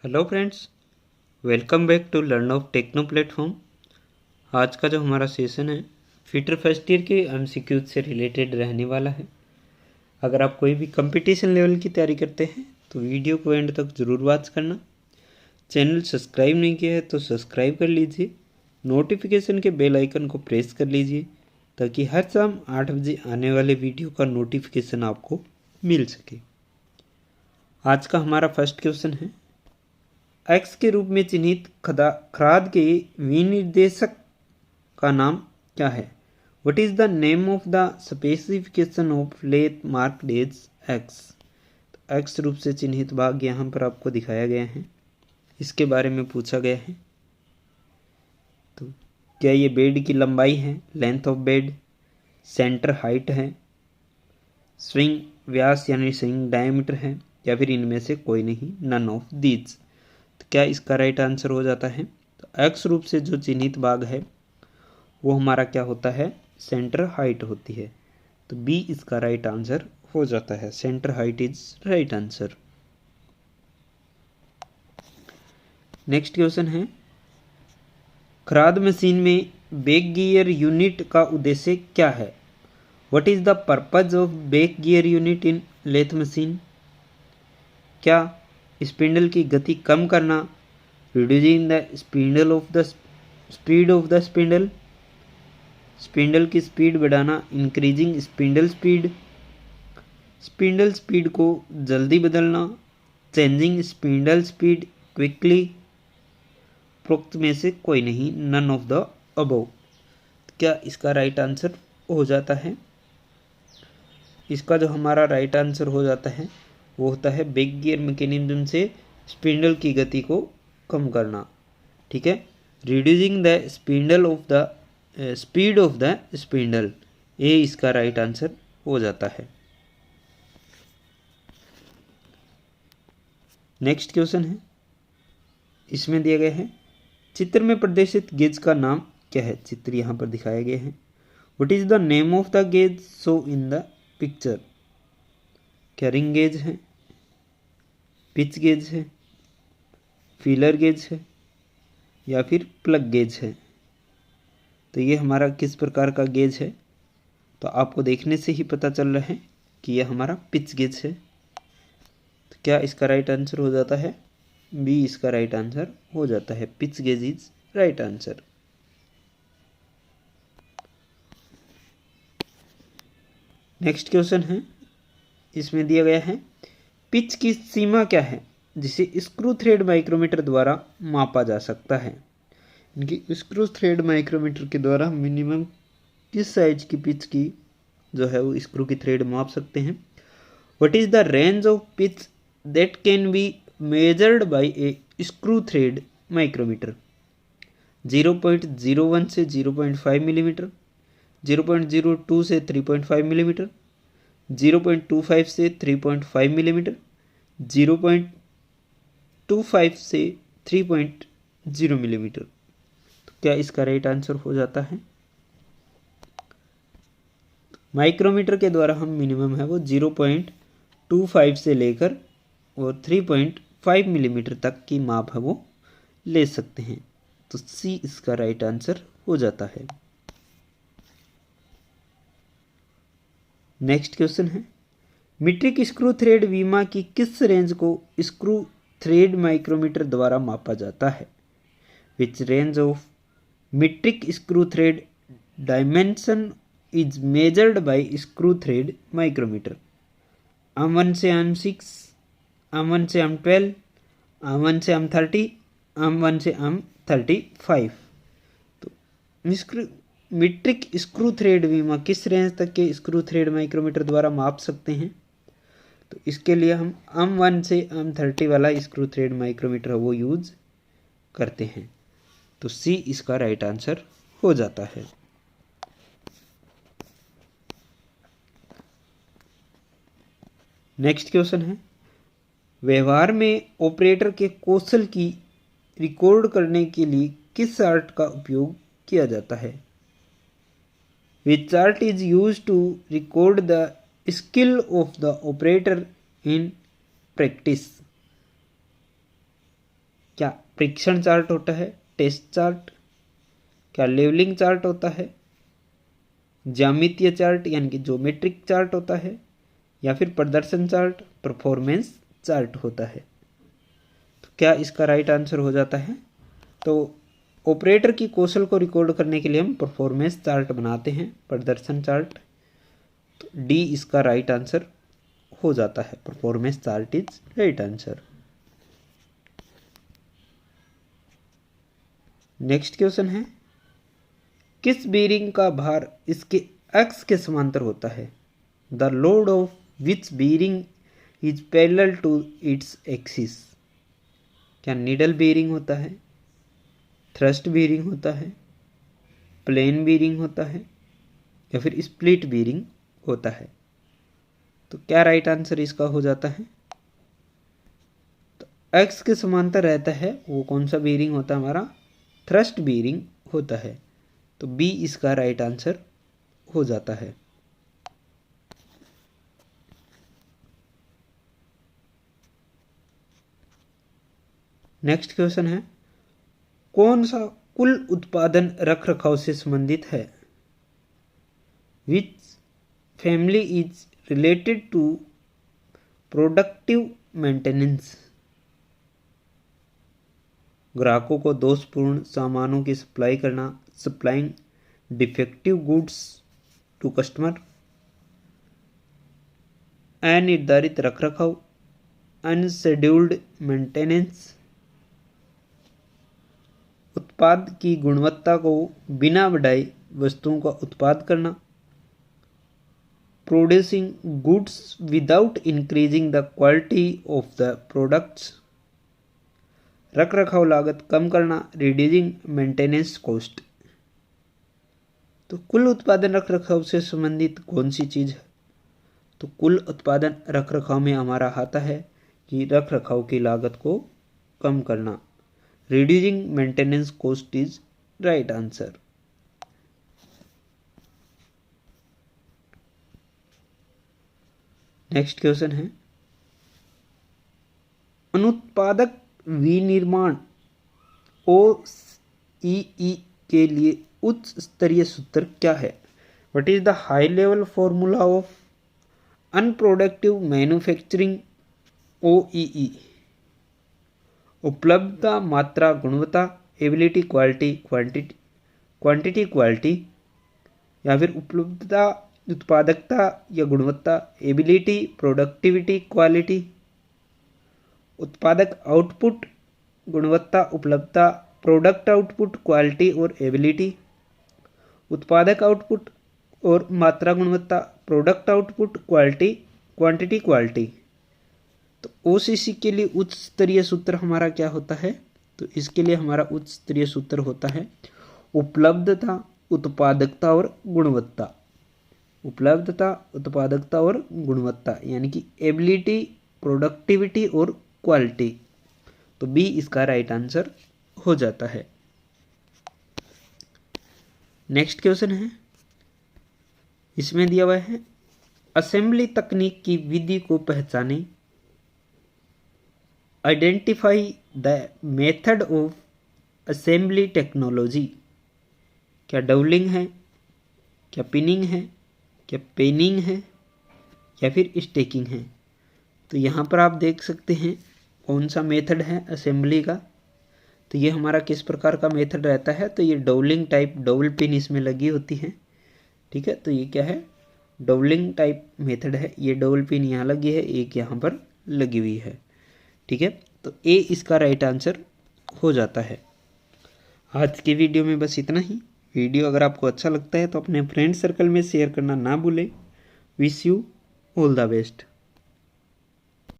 Hello friends, welcome back to learn of techno platform. आज का जो हमारा सेशन है फिटर फर्स्ट ईयर के एमसीक्यूज से रिलेटेड रहने वाला है। अगर आप कोई भी कंपटीशन लेवल की तैयारी करते हैं तो वीडियो को एंड तक ज़रूर वॉच करना। चैनल सब्सक्राइब नहीं किया है तो सब्सक्राइब कर लीजिए, नोटिफिकेशन के बेल आइकन को प्रेस कर लीजिए ताकि हर शाम 8 बजे आने वाले वीडियो का नोटिफिकेशन आपको मिल सके। आज का हमारा फर्स्ट क्वेश्चन है, एक्स के रूप में चिन्हित खराद के विनिर्देशक का नाम क्या है? What is the name of the specification of lathe marked as X? X रूप से चिन्हित भाग यहाँ पर आपको दिखाया गया है, इसके बारे में पूछा गया है। तो क्या ये बेड की लंबाई है, length of bed, centre height है, स्विंग व्यास यानी स्विंग डायमीटर है, या फिर इनमें से कोई नहीं, नन ऑफ दीज? तो क्या इसका राइट आंसर हो जाता है? तो एक्स रूप से जो चिन्हित भाग है वो हमारा क्या होता है? सेंटर हाइट होती है। तो बी इसका राइट आंसर हो जाता है, centre height is right answer. Next question है, खराद मशीन में बैक गियर यूनिट का उद्देश्य क्या है? What is the purpose of back gear unit in lathe machine? क्या स्पिंडल की गति कम करना, reducing the spindle of the speed of the spindle, spindle की स्पीड बढ़ाना, increasing spindle speed, spindle speed को जल्दी बदलना, चेंजिंग स्पिंडल स्पीड क्विकली? प्रोक्त में से कोई नहीं, नन ऑफ द अबव। क्या इसका राइट आंसर हो जाता है? इसका जो हमारा राइट आंसर हो जाता है वो होता है बैक गियर मैकेनिज्म से स्पिंडल की गति को कम करना। ठीक है, reducing the spindle of the speed of the spindle, ये इसका राइट आंसर हो जाता है। नेक्स्ट क्वेश्चन है, इसमें दिया गया है, चित्र में प्रदर्शित गेज का नाम क्या है? चित्र यहाँ पर दिखाया गया है। What is the name of the gauge show in the picture? क्या रिंग गेज है, पिच गेज है, फीलर गेज है, या फिर प्लग गेज है? तो ये हमारा किस प्रकार का गेज है? तो आपको देखने से ही पता चल रहा है कि यह हमारा पिच गेज है। तो क्या इसका राइट आंसर हो जाता है? बी इसका राइट आंसर हो जाता है, pitch gauge is right answer. Next question है, इसमें दिया गया है, पिच की सीमा क्या है जिसे स्क्रू थ्रेड माइक्रोमीटर द्वारा मापा जा सकता है? इनकी स्क्रू थ्रेड माइक्रोमीटर के द्वारा मिनिमम किस साइज की पिच की जो है वो स्क्रू की थ्रेड माप सकते हैं? What is the range of pitch that can be measured by a screw thread micrometer? 0.01 से 0.5 मिलीमीटर, 0.02 से 3.5 मिलीमीटर, 0.25 से 3.5 मिलीमीटर, 0.25 से 3.0 मिलीमीटर। तो क्या इसका राइट आंसर हो जाता है? माइक्रोमीटर के द्वारा हम मिनिमम है वो 0.25 से लेकर और 3.5 मिलीमीटर तक की माप है वो ले सकते हैं। तो सी इसका राइट आंसर हो जाता है। नेक्स्ट क्वेश्चन है, मीट्रिक स्क्रू थ्रेड वीमा की किस रेंज को स्क्रू थ्रेड माइक्रोमीटर द्वारा मापा जाता है? Which range of metric screw thread dimension is measured by screw thread micrometer? आर्म 1 से आर्म 6, आर्म 1 से आर्म 12, आर्म 1 से आर्म 30, आर्म 1 से आर्म 35। तो मीट्रिक स्क्रू थ्रेड वीमा किस रेंज तक के स्क्रू थ्रेड माइक्रोमीटर द्वारा माप सकते हैं? तो इसके लिए हम आर्म 1 से आर्म 30 वाला स्क्रू थ्रेड माइक्रोमीटर वो यूज करते हैं। तो सी इसका राइट आंसर हो जाता है। नेक्स्ट क्वेश्चन है, व्यवहार में ऑपरेटर के कौशल की रिकॉर्ड करने के लिए किस चार्ट का उपयोग किया जाता है? Which chart is use to record the skill of the operator in practice? परीक्षण चार्ट होता है, टेस्ट चार्ट, क्या लेवलिंग चार्ट होता है, ज्यामितीय चार्ट यानी कि ज्योमेट्रिक चार्ट होता है, या फिर प्रदर्शन चार्ट, परफॉर्मेंस चार्ट होता है। तो क्या इसका राइट आंसर हो जाता है? तो ऑपरेटर की कौशल को रिकॉर्ड करने के लिए हम परफॉर्मेंस चार्ट बनाते हैं, प्रदर्शन चार्ट। तो डी इसका राइट आंसर हो जाता है, performance chart is right answer. Next question है, किस बीरिंग का भार इसके एक्स के समांतर होता है? The load of which bearing is parallel to its axis. क्या नीडल बीरिंग होता है, थ्रस्ट बीरिंग होता है, प्लेन बीरिंग होता है, या फिर स्प्लिट बीरिंग होता है? तो क्या राइट आंसर इसका हो जाता है? तो एक्स के समांतर रहता है वो कौन सा बीरिंग होता है? हमारा थ्रस्ट बीरिंग होता है। तो बी इसका राइट आंसर हो जाता है। नेक्स्ट क्वेश्चन है, कौन सा कुल उत्पादन रख रखाव से संबंधित है? Which family is related to productive maintenance. ग्राहकों को दोषपूर्ण सामानों की सप्लाई करना, supplying defective goods to customer, अनिर्धारित रख रखाव, अनशेड्यूल्ड मेंटेनेंस, उत्पाद की गुणवत्ता को बिना बढ़ाए वस्तुओं का उत्पाद करना, producing goods without increasing the quality of the products, रख रखाव लागत कम करना, रिड्यूसिंग मेंटेनेंस कॉस्ट। तो कुल उत्पादन रख रखाव से संबंधित कौन सी चीज है? तो कुल उत्पादन रख रखाव में हमारा आता है कि रख रखाव की लागत को कम करना, reducing maintenance cost is right answer. Next question है, अनुत्पादक विनिर्माण OEE के लिए उच्च स्तरीय सूत्र क्या है? What is the high level formula of unproductive manufacturing OEE? उपलब्धता, मात्रा, गुणवत्ता, एबिलिटी, क्वालिटी, क्वांटिटी क्वालिटी, या फिर उपलब्धता, उत्पादकता या गुणवत्ता, एबिलिटी, प्रोडक्टिविटी, क्वालिटी, उत्पादक आउटपुट, गुणवत्ता, उपलब्धता, प्रोडक्ट आउटपुट, क्वालिटी और एबिलिटी, उत्पादक आउटपुट और मात्रा, गुणवत्ता, product output, quality, quantity quality. तो OCC के लिए उच्च स्तरीय सूत्र हमारा क्या होता है? तो इसके लिए हमारा उच्च स्तरीय सूत्र होता है उपलब्धता, उत्पादकता और गुणवत्ता। उपलब्धता, उत्पादकता और गुणवत्ता यानी कि एबिलिटी, प्रोडक्टिविटी और क्वालिटी। तो बी इसका राइट आंसर हो जाता है। नेक्स्ट क्वेश्चन है, इसमें दिया हुआ है असेंबली तकनीक की विधि को पहचाने, identify the method of assembly technology. क्या डबलिंग है, क्या पिनिंग है, क्या पेनिंग है, या फिर स्टेकिंग है? तो यहाँ पर आप देख सकते हैं कौन सा मेथड है असेंबली का। तो ये हमारा किस प्रकार का मेथड रहता है? तो ये डबलिंग टाइप, डबल पिन इसमें लगी होती है। ठीक है, तो ये क्या है? डबलिंग टाइप मेथड है। ये डबल पिन यहाँ लगी है, एक यहाँ पर लगी हुई है। ठीक है, तो ए इसका राइट आंसर हो जाता है। आज की वीडियो में बस इतना ही। वीडियो अगर आपको अच्छा लगता है तो अपने फ्रेंड सर्कल में शेयर करना ना भूलें। Wish you all the best.